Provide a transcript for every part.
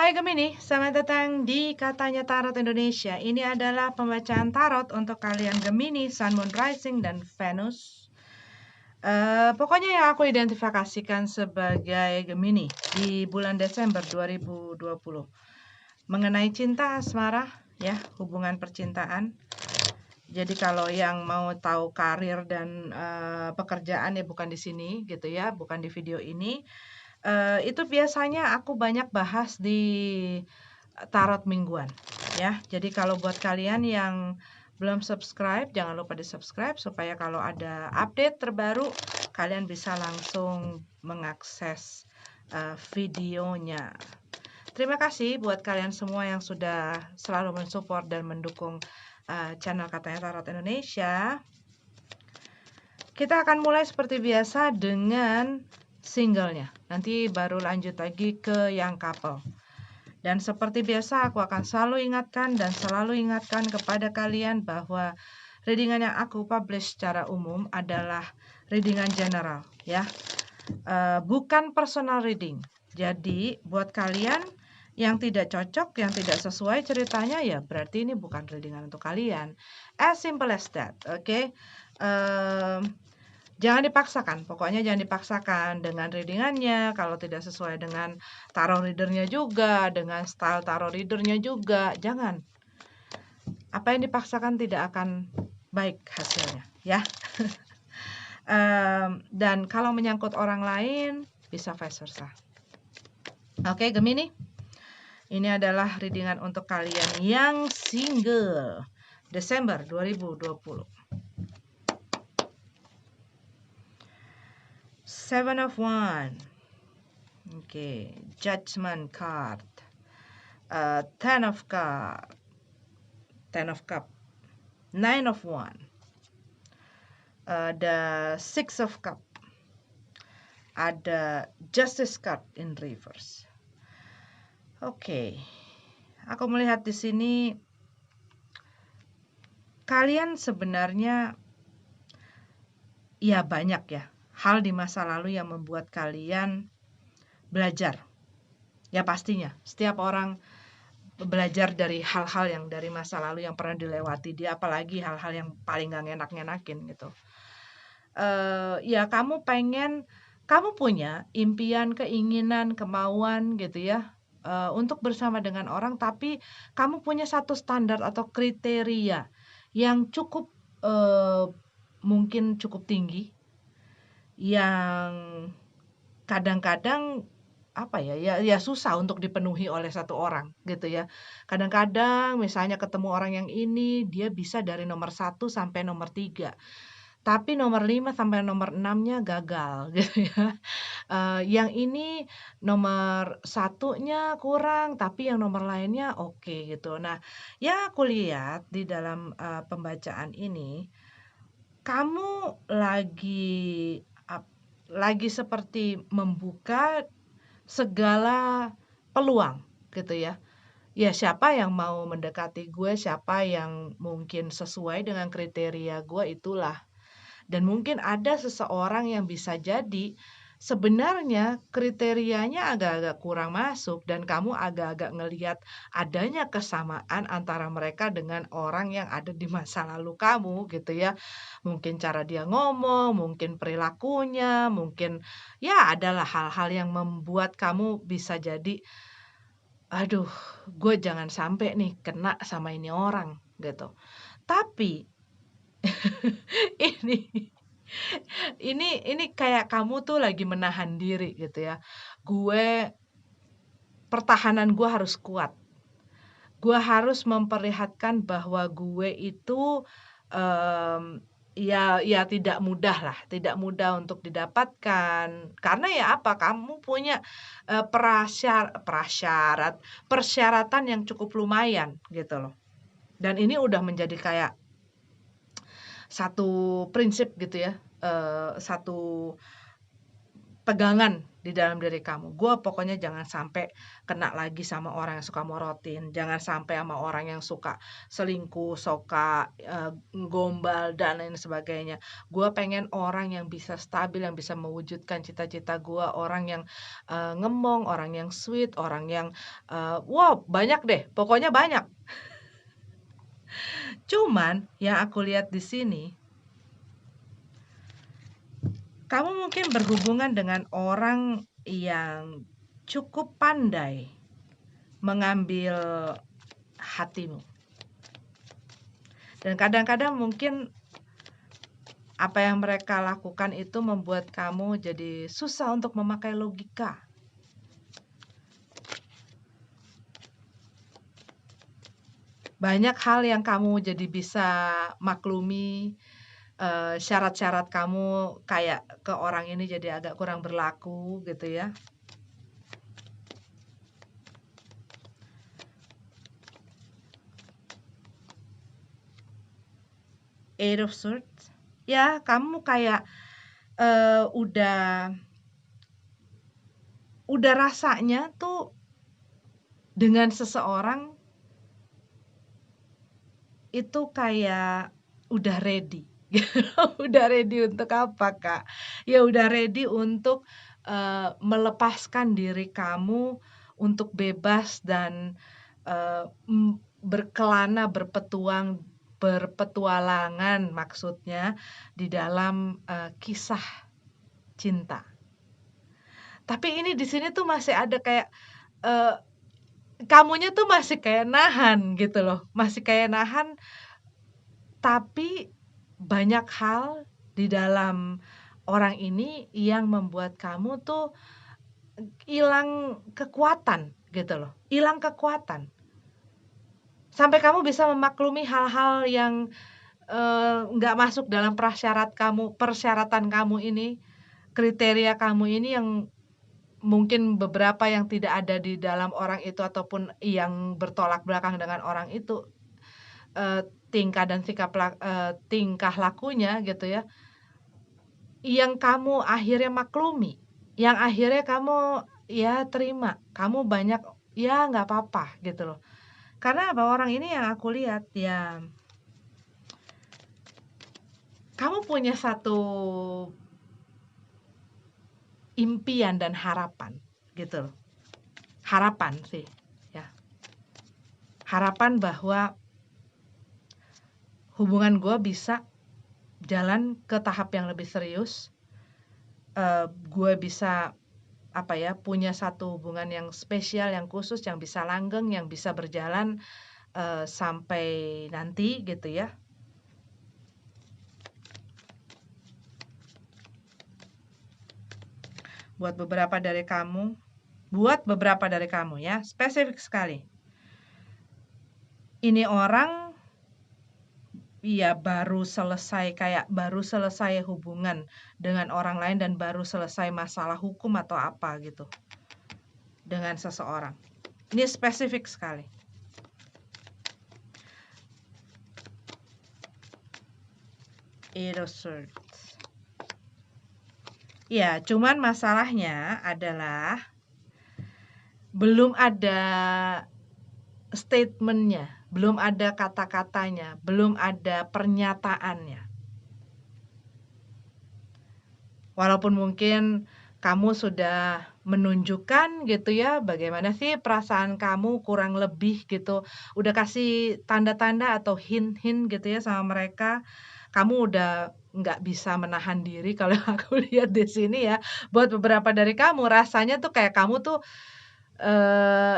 Hai Gemini, selamat datang di Katanya Tarot Indonesia. Ini adalah pembacaan tarot untuk kalian Gemini, Sun, Moon, Rising, dan Venus. Pokoknya yang aku identifikasikan sebagai Gemini di bulan Desember 2020. Mengenai cinta, asmara, ya, hubungan percintaan. Jadi kalau yang mau tahu karir dan pekerjaan ya bukan di sini gitu ya, bukan di video ini. Itu biasanya aku banyak bahas di tarot mingguan ya. Jadi kalau buat kalian yang belum subscribe, jangan lupa di-subscribe supaya kalau ada update terbaru kalian bisa langsung mengakses videonya. Terima kasih buat kalian semua yang sudah selalu mensupport dan mendukung channel Katanya Tarot Indonesia. Kita akan mulai seperti biasa dengan singlenya. Nanti baru lanjut lagi ke yang couple. Dan seperti biasa aku akan selalu ingatkan dan selalu ingatkan kepada kalian bahwa readingan yang aku publish secara umum adalah readingan general ya. Bukan personal reading. Jadi buat kalian yang tidak cocok, yang tidak sesuai ceritanya ya berarti ini bukan readingan untuk kalian. As simple as that, oke? Jangan dipaksakan, pokoknya jangan dipaksakan dengan readingannya, kalau tidak sesuai dengan tarot readernya juga, dengan style tarot readernya juga, jangan. Apa yang dipaksakan tidak akan baik hasilnya, ya. Dan kalau menyangkut orang lain, bisa vice versa. Oke, Gemini. Ini adalah readingan untuk kalian yang single Desember 2020. Seven of Wands. Okay, Judgment card. Ten of Cup, Ten of Cup, Nine of Wands, the Six of Cup, ada Justice card in reverse. Oke, aku melihat di sini kalian sebenarnya ya banyak ya hal di masa lalu yang membuat kalian belajar. Ya pastinya, setiap orang belajar dari hal-hal yang dari masa lalu yang pernah dilewati dia, apalagi hal-hal yang paling gak ngenak-ngenakin gitu. Ya kamu punya impian, keinginan, kemauan gitu ya, untuk bersama dengan orang, tapi kamu punya satu standar atau kriteria yang cukup mungkin cukup tinggi, yang kadang-kadang apa ya susah untuk dipenuhi oleh satu orang gitu ya. Kadang-kadang misalnya ketemu orang yang ini, dia bisa dari nomor 1 sampai nomor 3. Tapi nomor 5 sampai nomor 6-nya gagal gitu ya. Yang ini nomor 1-nya kurang, tapi yang nomor lainnya oke gitu. Nah, yang aku lihat di dalam pembacaan ini, kamu lagi seperti membuka segala peluang gitu ya. Ya siapa yang mau mendekati gue, siapa yang mungkin sesuai dengan kriteria gue, itulah. Dan mungkin ada seseorang yang bisa jadi sebenarnya kriterianya agak-agak kurang masuk dan kamu agak-agak ngelihat adanya kesamaan antara mereka dengan orang yang ada di masa lalu kamu gitu ya. Mungkin cara dia ngomong, mungkin perilakunya, mungkin ya adalah hal-hal yang membuat kamu bisa jadi, aduh, gue jangan sampai nih kena sama ini orang gitu. Tapi ini ini kayak kamu tuh lagi menahan diri gitu ya. Pertahanan gue harus kuat. Gue harus memperlihatkan bahwa gue itu ya tidak mudah lah, tidak mudah untuk didapatkan. Karena ya apa? Kamu punya persyaratan yang cukup lumayan gitu loh. Dan ini udah menjadi kayak satu prinsip gitu ya, satu pegangan di dalam diri kamu. Gue pokoknya jangan sampai kena lagi sama orang yang suka morotin, jangan sampai sama orang yang suka selingkuh, suka gombal dan lain sebagainya. Gue pengen orang yang bisa stabil, yang bisa mewujudkan cita-cita gue, orang yang ngemong, orang yang sweet, orang yang wow, banyak deh, pokoknya banyak. Cuman yang aku lihat di sini, kamu mungkin berhubungan dengan orang yang cukup pandai mengambil hatimu. Dan kadang-kadang mungkin apa yang mereka lakukan itu membuat kamu jadi susah untuk memakai logika. Banyak hal yang kamu jadi bisa maklumi, syarat-syarat kamu kayak ke orang ini jadi agak kurang berlaku gitu ya. Eight of Swords. Ya, kamu kayak udah rasanya tuh dengan seseorang itu kayak udah ready. Udah ready untuk apa, Kak? Ya udah ready untuk melepaskan diri kamu untuk bebas dan berkelana, berpetualangan maksudnya di dalam kisah cinta. Tapi ini di sini tuh masih ada kayak kamunya tuh masih kayak nahan gitu loh, masih kayak nahan, tapi banyak hal di dalam orang ini yang membuat kamu tuh hilang kekuatan gitu loh, hilang kekuatan. Sampai kamu bisa memaklumi hal-hal yang nggak masuk dalam persyaratan kamu ini, kriteria kamu ini yang mungkin beberapa yang tidak ada di dalam orang itu ataupun yang bertolak belakang dengan orang itu, tingkah dan tingkah lakunya gitu ya, yang kamu akhirnya maklumi, yang akhirnya kamu ya terima, kamu banyak ya nggak apa-apa gitu loh. Karena apa, orang ini yang aku lihat ya, kamu punya satu impian dan harapan gitu loh. Harapan sih ya. Harapan bahwa hubungan gue bisa jalan ke tahap yang lebih serius. Gue bisa punya satu hubungan yang spesial, yang khusus, yang bisa langgeng, yang bisa berjalan sampai nanti gitu ya. Buat beberapa dari kamu ya, spesifik sekali. Ini orang ya baru selesai hubungan dengan orang lain dan baru selesai masalah hukum atau apa gitu dengan seseorang. Ini spesifik sekali. Eight of Swords. Ya, cuman masalahnya adalah belum ada statementnya, belum ada kata-katanya, belum ada pernyataannya. Walaupun mungkin kamu sudah menunjukkan gitu ya, bagaimana sih perasaan kamu kurang lebih gitu, udah kasih tanda-tanda atau hint-hint gitu ya sama mereka, kamu udah nggak bisa menahan diri kalau aku lihat di sini ya. Buat beberapa dari kamu rasanya tuh kayak kamu tuh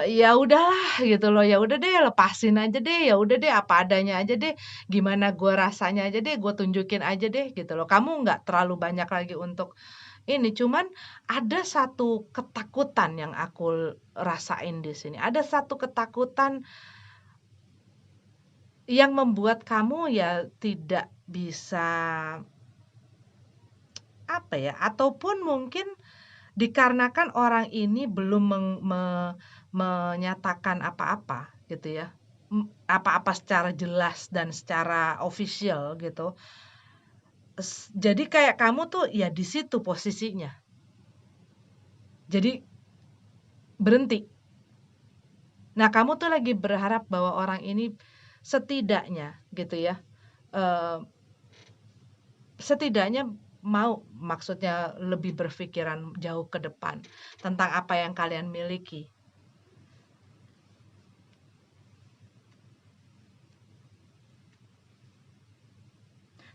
ya udahlah gitu loh, ya udah deh lepasin aja deh, ya udah deh apa adanya aja deh, gimana gue rasanya aja deh, gue tunjukin aja deh gitu loh. Kamu nggak terlalu banyak lagi untuk ini, cuman ada satu ketakutan yang aku rasain di sini. Ada satu ketakutan yang membuat kamu ya tidak bisa ataupun mungkin dikarenakan orang ini belum menyatakan apa-apa gitu ya, apa-apa secara jelas dan secara official gitu. Jadi kayak kamu tuh ya di situ posisinya. Jadi berhenti. Nah, kamu tuh lagi berharap bahwa orang ini setidaknya gitu ya, setidaknya mau, maksudnya lebih berpikiran jauh ke depan tentang apa yang kalian miliki.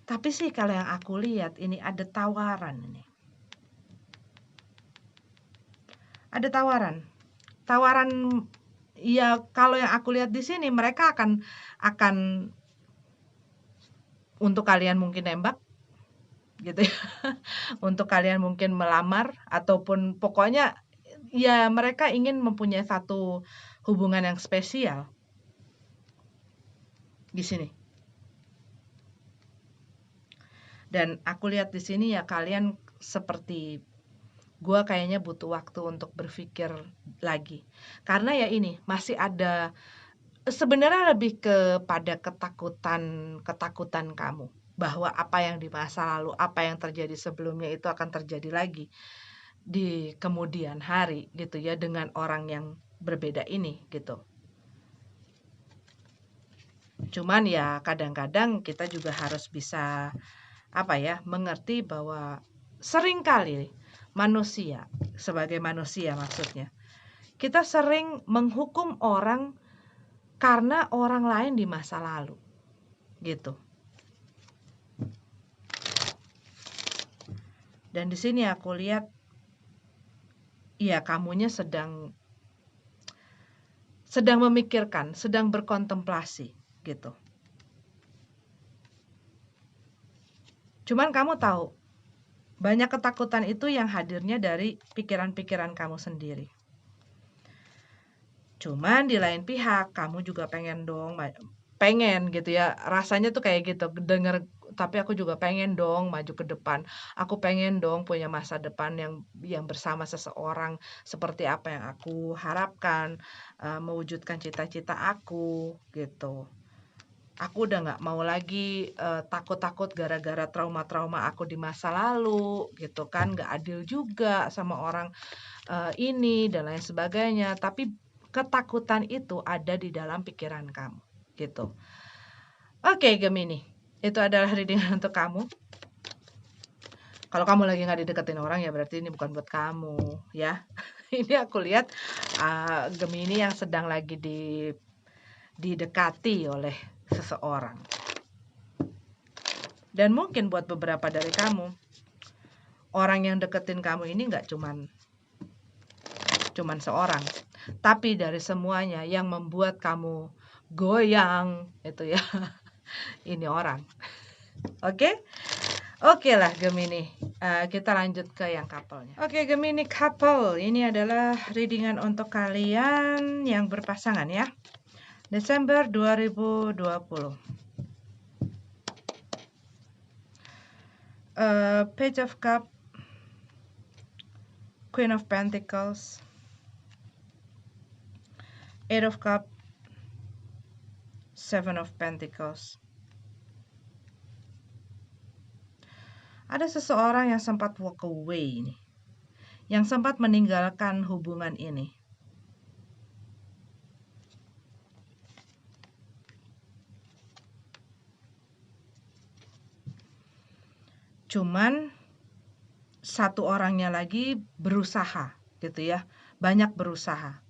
Tapi sih kalau yang aku lihat ini ada tawaran ini. Ada tawaran. Tawaran ya kalau yang aku lihat di sini mereka akan untuk kalian mungkin nembak gitu ya. Untuk kalian mungkin melamar ataupun pokoknya ya mereka ingin mempunyai satu hubungan yang spesial di sini. Dan aku lihat di sini ya kalian seperti gua kayaknya butuh waktu untuk berpikir lagi. Karena ya ini masih ada sebenarnya lebih kepada ketakutan kamu bahwa apa yang di masa lalu, apa yang terjadi sebelumnya itu akan terjadi lagi di kemudian hari gitu ya dengan orang yang berbeda ini gitu. Cuman ya kadang-kadang kita juga harus bisa mengerti bahwa seringkali manusia, sebagai manusia maksudnya, kita sering menghukum orang karena orang lain di masa lalu gitu. Dan di sini aku lihat ya kamunya sedang memikirkan, sedang berkontemplasi gitu. Cuman kamu tahu, banyak ketakutan itu yang hadirnya dari pikiran-pikiran kamu sendiri. Cuman di lain pihak, kamu juga pengen gitu ya. Rasanya tuh kayak gitu, denger tapi aku juga pengen dong maju ke depan. Aku pengen dong punya masa depan yang bersama seseorang seperti apa yang aku harapkan, mewujudkan cita-cita aku gitu. Aku udah nggak mau lagi takut-takut gara-gara trauma-trauma aku di masa lalu gitu kan, nggak adil juga sama orang ini dan lain sebagainya. Tapi ketakutan itu ada di dalam pikiran kamu gitu. Oke, Gemini, itu adalah reading untuk kamu. Kalau kamu lagi nggak dideketin orang ya berarti ini bukan buat kamu ya. Ini aku lihat Gemini yang sedang lagi didekati oleh seseorang. Dan mungkin buat beberapa dari kamu, orang yang deketin kamu ini nggak cuman seorang, tapi dari semuanya yang membuat kamu goyang itu ya, ini orang. Oke? Oke lah Gemini, kita lanjut ke yang couple-nya. Oke Gemini couple, ini adalah readingan untuk kalian yang berpasangan ya. Desember 2020. Page of Cup, Queen of Pentacles, Eight of Cup, Seven of Pentacles. Ada seseorang yang sempat walk away ini, yang sempat meninggalkan hubungan ini. Cuman satu orangnya lagi berusaha gitu ya, banyak berusaha,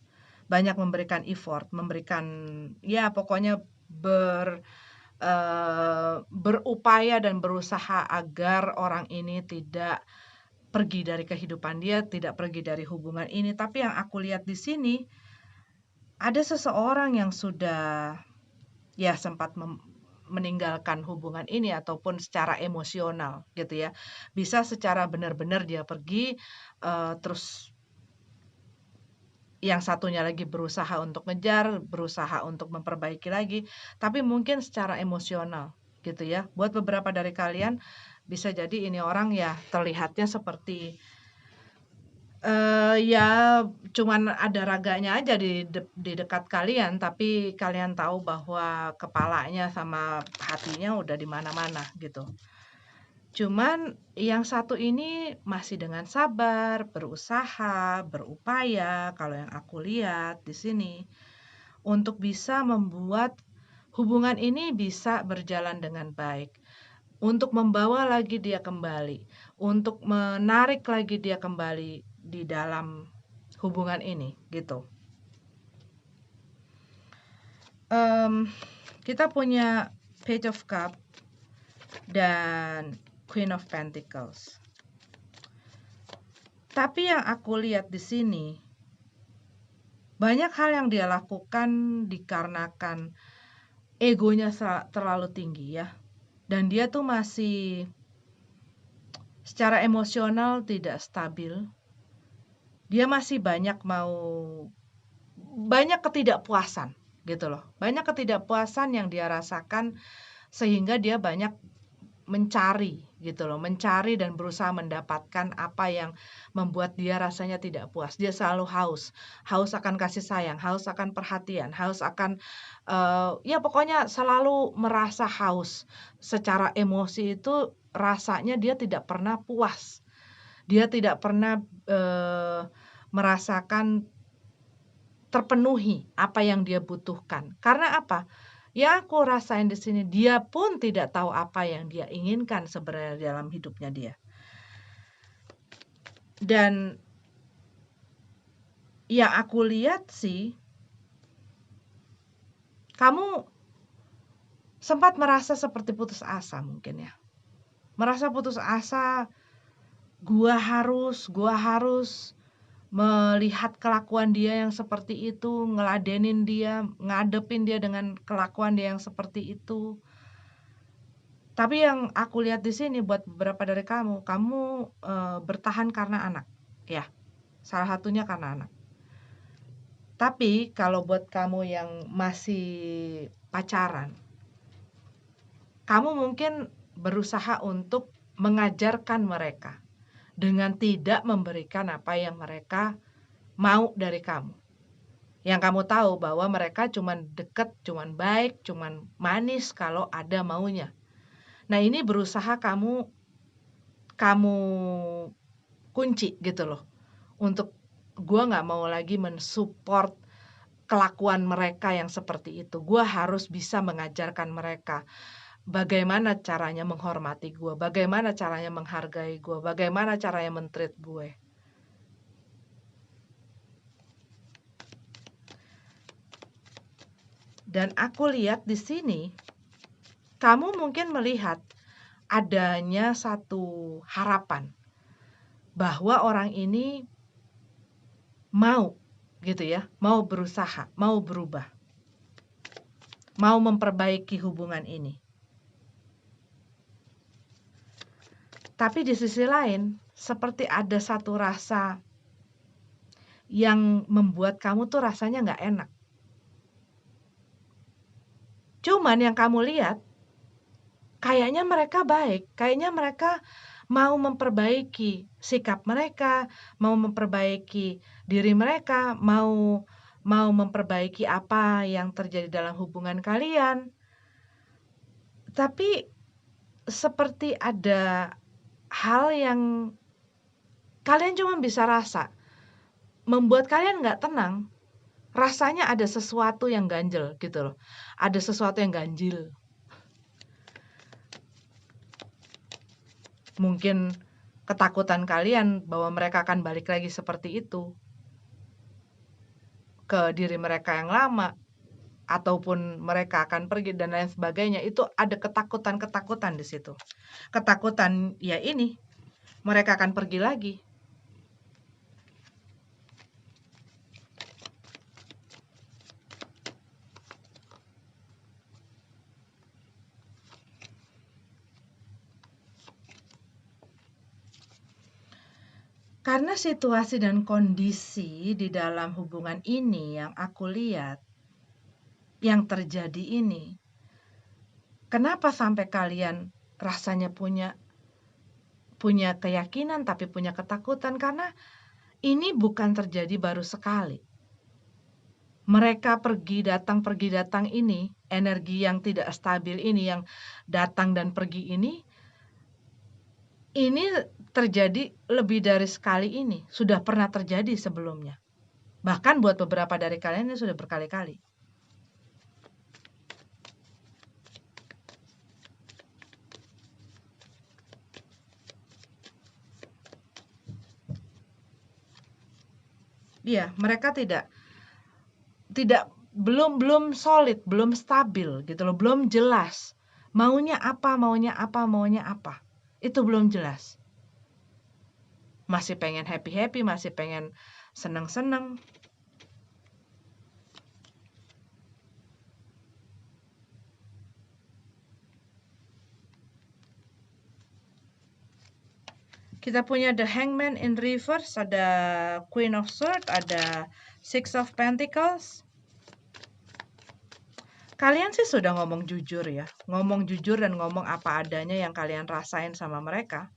banyak memberikan effort, memberikan ya pokoknya berupaya dan berusaha agar orang ini tidak pergi dari kehidupan dia, tidak pergi dari hubungan ini. Tapi yang aku lihat di sini ada seseorang yang sudah ya sempat meninggalkan hubungan ini ataupun secara emosional gitu ya. Bisa secara benar-benar dia pergi terus yang satunya lagi berusaha untuk ngejar, berusaha untuk memperbaiki lagi, tapi mungkin secara emosional gitu ya. Buat beberapa dari kalian bisa jadi ini orang ya terlihatnya seperti ya cuman ada raganya aja di dekat kalian, tapi kalian tahu bahwa kepalanya sama hatinya udah di mana-mana gitu. Cuman yang satu ini masih dengan sabar, berusaha, berupaya, kalau yang aku lihat di sini, untuk bisa membuat hubungan ini bisa berjalan dengan baik. Untuk membawa lagi dia kembali, untuk menarik lagi dia kembali di dalam hubungan ini, gitu. Kita punya Page of Cup dan Queen of Pentacles. Tapi yang aku lihat di sini, banyak hal yang dia lakukan dikarenakan egonya terlalu tinggi ya. Dan dia tuh masih secara emosional tidak stabil. Dia masih banyak ketidakpuasan gitu loh. Banyak ketidakpuasan yang dia rasakan sehingga dia banyak mencari gitu loh, mencari dan berusaha mendapatkan apa yang membuat dia rasanya tidak puas. Dia selalu haus akan kasih sayang, haus akan perhatian, haus akan ya pokoknya selalu merasa haus. Secara emosi itu rasanya dia tidak pernah puas. Dia tidak pernah merasakan terpenuhi apa yang dia butuhkan. Karena apa? Ya aku rasain di sini dia pun tidak tahu apa yang dia inginkan sebenarnya dalam hidupnya dia. Dan yang aku lihat sih, kamu sempat merasa seperti putus asa mungkin ya. Merasa putus asa, gua harus melihat kelakuan dia yang seperti itu, ngeladenin dia, ngadepin dia dengan kelakuan dia yang seperti itu. Tapi yang aku lihat di sini buat beberapa dari kamu bertahan karena anak, ya. Salah satunya karena anak. Tapi kalau buat kamu yang masih pacaran, kamu mungkin berusaha untuk mengajarkan mereka dengan tidak memberikan apa yang mereka mau dari kamu. Yang kamu tahu bahwa mereka cuman deket, cuman baik, cuman manis kalau ada maunya. Nah, ini berusaha kamu kunci gitu loh. Untuk gue nggak mau lagi mensupport kelakuan mereka yang seperti itu. Gue harus bisa mengajarkan mereka bagaimana caranya menghormati gue, bagaimana caranya menghargai gue, bagaimana caranya men-treat gue. Dan aku lihat di sini, kamu mungkin melihat adanya satu harapan bahwa orang ini mau gitu ya, mau berusaha, mau berubah, mau memperbaiki hubungan ini. Tapi di sisi lain, seperti ada satu rasa yang membuat kamu tuh rasanya nggak enak. Cuman yang kamu lihat, kayaknya mereka baik, kayaknya mereka mau memperbaiki sikap mereka, mau memperbaiki diri mereka, mau memperbaiki apa yang terjadi dalam hubungan kalian. Tapi seperti ada hal yang kalian cuma bisa rasa, membuat kalian nggak tenang. Rasanya ada sesuatu yang ganjel gitu loh. Ada sesuatu yang ganjil. Mungkin ketakutan kalian bahwa mereka akan balik lagi seperti itu ke diri mereka yang lama, ataupun mereka akan pergi dan lain sebagainya. Itu ada ketakutan-ketakutan di situ. Ketakutan ya ini, mereka akan pergi lagi. Karena situasi dan kondisi di dalam hubungan ini yang aku lihat, yang terjadi ini, kenapa sampai kalian rasanya punya keyakinan tapi punya ketakutan? Karena ini bukan terjadi baru sekali. Mereka pergi datang ini, energi yang tidak stabil ini, yang datang dan pergi ini, Ini terjadi lebih dari sekali ini, sudah pernah terjadi sebelumnya. Bahkan buat beberapa dari kalian ini sudah berkali-kali. Iya, mereka belum solid, belum stabil gitu loh, belum jelas. Maunya apa, maunya apa, maunya apa. Itu belum jelas. Masih pengen happy-happy, masih pengen seneng-seneng. Kita punya the Hangman in reverse, ada Queen of Swords, ada Six of Pentacles. Kalian sih sudah ngomong jujur ya. Ngomong jujur dan ngomong apa adanya yang kalian rasain sama mereka.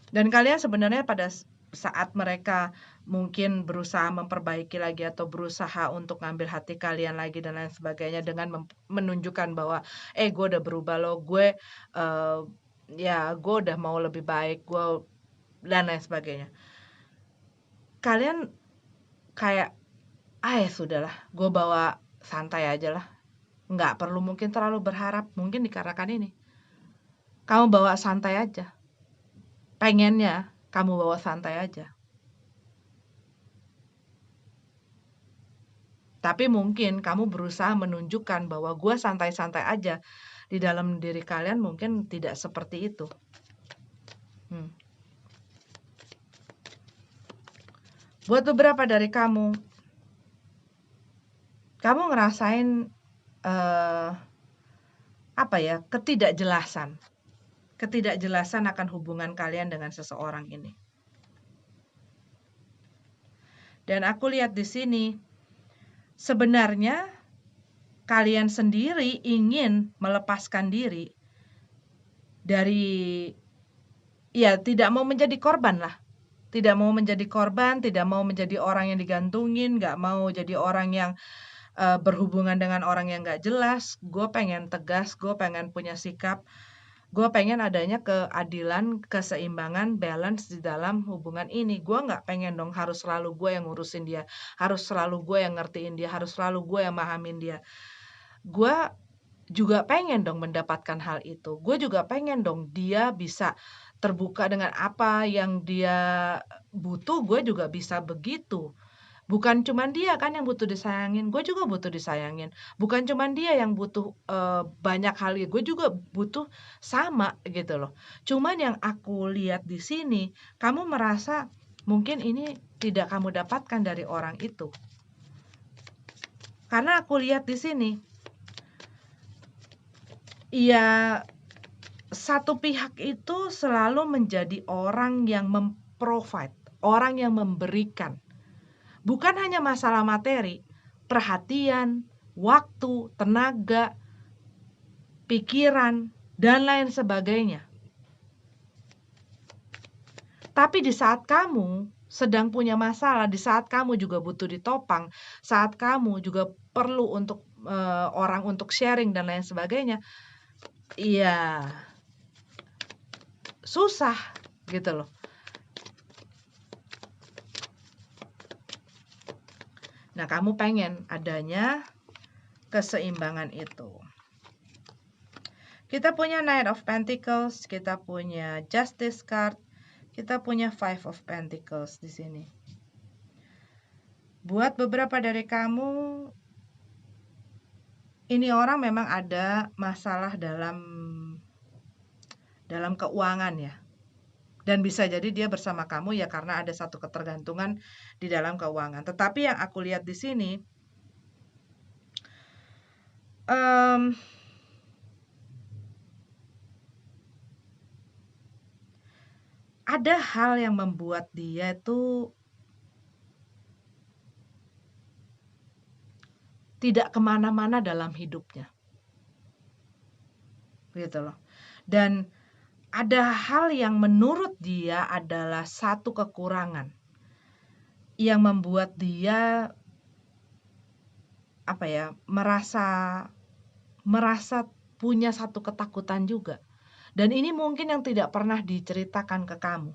Dan kalian sebenarnya pada saat mereka mungkin berusaha memperbaiki lagi atau berusaha untuk ngambil hati kalian lagi dan lain sebagainya dengan menunjukkan bahwa gue udah berubah loh, gue udah mau lebih baik, gue dan lain sebagainya. Kalian kayak sudahlah, gue bawa santai aja lah, nggak perlu mungkin terlalu berharap. Mungkin dikarenakan ini kamu bawa santai aja, pengennya kamu bawa santai aja. Tapi mungkin kamu berusaha menunjukkan bahwa gue santai-santai aja. Di dalam diri kalian mungkin tidak seperti itu. Buat beberapa dari kamu ngerasain ketidakjelasan. Ketidakjelasan akan hubungan kalian dengan seseorang ini. Dan aku lihat di sini, sebenarnya kalian sendiri ingin melepaskan diri dari, tidak mau menjadi korban lah. Tidak mau menjadi korban, tidak mau menjadi orang yang digantungin, nggak mau jadi orang yang berhubungan dengan orang yang nggak jelas. Gue pengen tegas, gue pengen punya sikap, gue pengen adanya keadilan, keseimbangan, balance di dalam hubungan ini. Gue nggak pengen dong harus selalu gue yang ngurusin dia, harus selalu gue yang ngertiin dia, harus selalu gue yang mahamin dia. Gue juga pengen dong mendapatkan hal itu. Gue juga pengen dong dia bisa terbuka dengan apa yang dia butuh, gue juga bisa begitu. Bukan cuman dia kan yang butuh disayangin, gue juga butuh disayangin. Bukan cuman dia yang butuh banyak hal, gue juga butuh sama gitu loh. Cuman yang aku lihat di sini, kamu merasa mungkin ini tidak kamu dapatkan dari orang itu. Karena aku lihat di sini, satu pihak itu selalu menjadi orang yang memprovide, orang yang memberikan. Bukan hanya masalah materi, perhatian, waktu, tenaga, pikiran, dan lain sebagainya. Tapi di saat kamu sedang punya masalah, di saat kamu juga butuh ditopang, saat kamu juga perlu untuk orang untuk sharing dan lain sebagainya, susah gitu loh. Nah, kamu pengen adanya keseimbangan itu. Kita punya Knight of Pentacles, kita punya Justice card, kita punya Five of Pentacles di sini. Buat beberapa dari kamu, ini orang memang ada masalah dalam keuangan ya. Dan bisa jadi dia bersama kamu ya karena ada satu ketergantungan di dalam keuangan. Tetapi yang aku lihat di sini, ada hal yang membuat dia itu tidak kemana-mana dalam hidupnya. Gitu loh. Dan ada hal yang menurut dia adalah satu kekurangan yang membuat dia merasa punya satu ketakutan juga. Dan ini mungkin yang tidak pernah diceritakan ke kamu.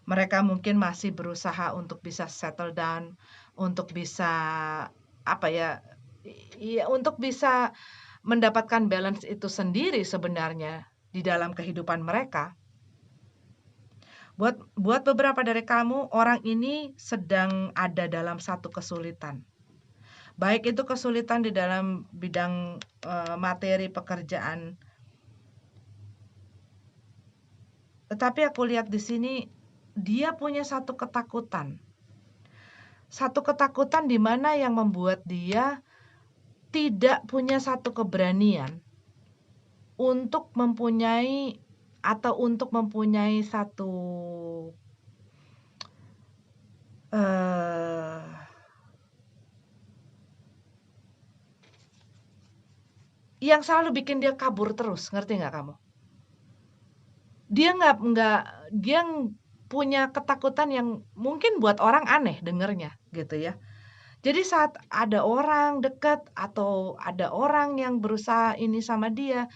Mereka mungkin masih berusaha untuk bisa settle down, untuk bisa untuk bisa mendapatkan balance itu sendiri sebenarnya di dalam kehidupan mereka. Buat beberapa dari kamu, orang ini sedang ada dalam satu kesulitan. Baik itu kesulitan di dalam bidang materi pekerjaan. Tetapi aku lihat di sini dia punya satu ketakutan. Satu ketakutan di mana yang membuat dia tidak punya satu keberanian untuk mempunyai satu yang selalu bikin dia kabur terus, ngerti nggak kamu? Dia punya ketakutan yang mungkin buat orang aneh dengernya gitu ya. Jadi saat ada orang dekat atau ada orang yang berusaha ini sama dia,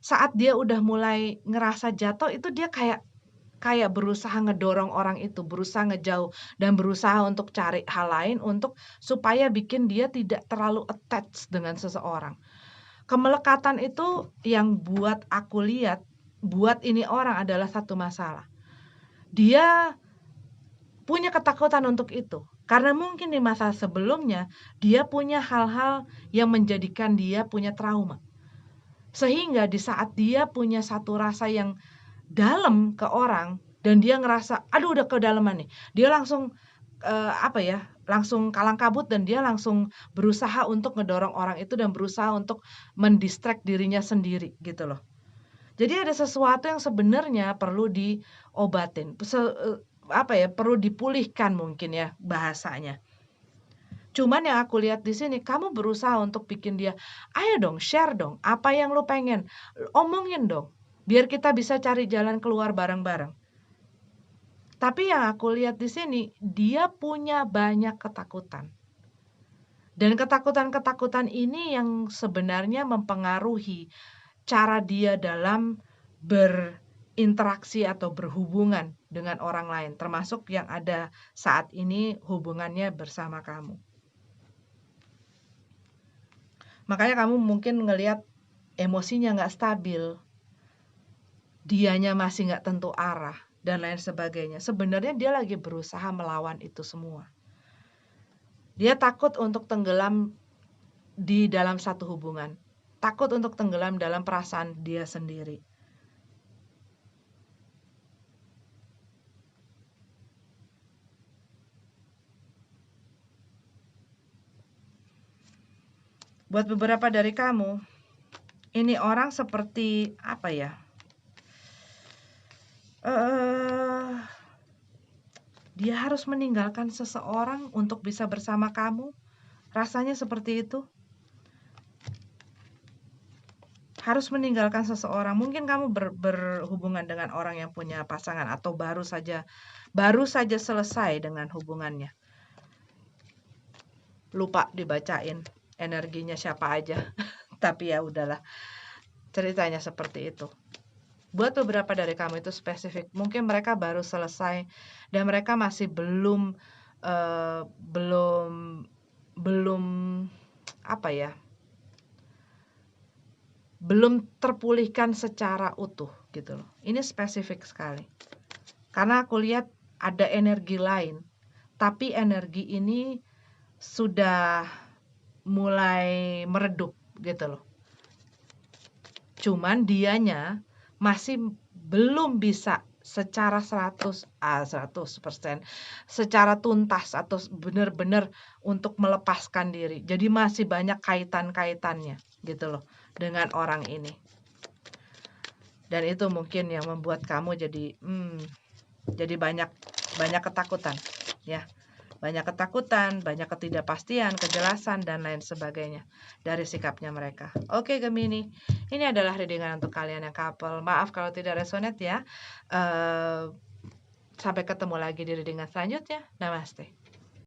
saat dia udah mulai ngerasa jatuh itu dia kayak berusaha ngedorong orang itu, berusaha ngejauh dan berusaha untuk cari hal lain untuk supaya bikin dia tidak terlalu attach dengan seseorang. Kemelekatan itu yang buat aku lihat, buat ini orang adalah satu masalah. Dia punya ketakutan untuk itu. Karena mungkin di masa sebelumnya, dia punya hal-hal yang menjadikan dia punya trauma. Sehingga di saat dia punya satu rasa yang dalam ke orang, dan dia ngerasa, aduh udah kedalaman nih. Dia langsung, langsung kalang kabut dan dia langsung berusaha untuk ngedorong orang itu dan berusaha untuk mendistract dirinya sendiri gitu loh. Jadi ada sesuatu yang sebenarnya perlu diobatin. Perlu dipulihkan mungkin ya bahasanya. Cuman yang aku lihat di sini, kamu berusaha untuk bikin dia, ayo dong, share dong, apa yang lu pengen, omongin dong, biar kita bisa cari jalan keluar bareng-bareng. Tapi yang aku lihat di sini, dia punya banyak ketakutan. Dan ketakutan-ketakutan ini yang sebenarnya mempengaruhi cara dia dalam berinteraksi atau berhubungan dengan orang lain, termasuk yang ada saat ini hubungannya bersama kamu. Makanya kamu mungkin ngelihat emosinya nggak stabil, dianya masih nggak tentu arah, dan lain sebagainya. Sebenarnya dia lagi berusaha melawan itu semua. Dia takut untuk tenggelam di dalam satu hubungan, takut untuk tenggelam dalam perasaan dia sendiri. Buat beberapa dari kamu, ini orang seperti dia harus meninggalkan seseorang untuk bisa bersama kamu. Rasanya seperti itu. Harus meninggalkan seseorang. Mungkin kamu berhubungan dengan orang yang punya pasangan atau baru saja selesai dengan hubungannya. Lupa dibacain energinya siapa aja. Tapi ya udahlah. Ceritanya seperti itu. Buat beberapa dari kamu itu spesifik. Mungkin mereka baru selesai dan mereka masih belum terpulihkan secara utuh gitu loh. Ini spesifik sekali. Karena aku lihat ada energi lain, tapi energi ini sudah mulai meredup gitu loh. Cuman dianya masih belum bisa secara 100% secara tuntas atau benar-benar untuk melepaskan diri. Jadi masih banyak kaitan-kaitannya gitu loh dengan orang ini. Dan itu mungkin yang membuat kamu jadi banyak ketakutan ya. Banyak ketakutan, banyak ketidakpastian, kejelasan, dan lain sebagainya dari sikapnya mereka. Oke Gemini, ini adalah readingan untuk kalian yang couple. Maaf kalau tidak resonate ya. Sampai ketemu lagi di readingan selanjutnya. Namaste.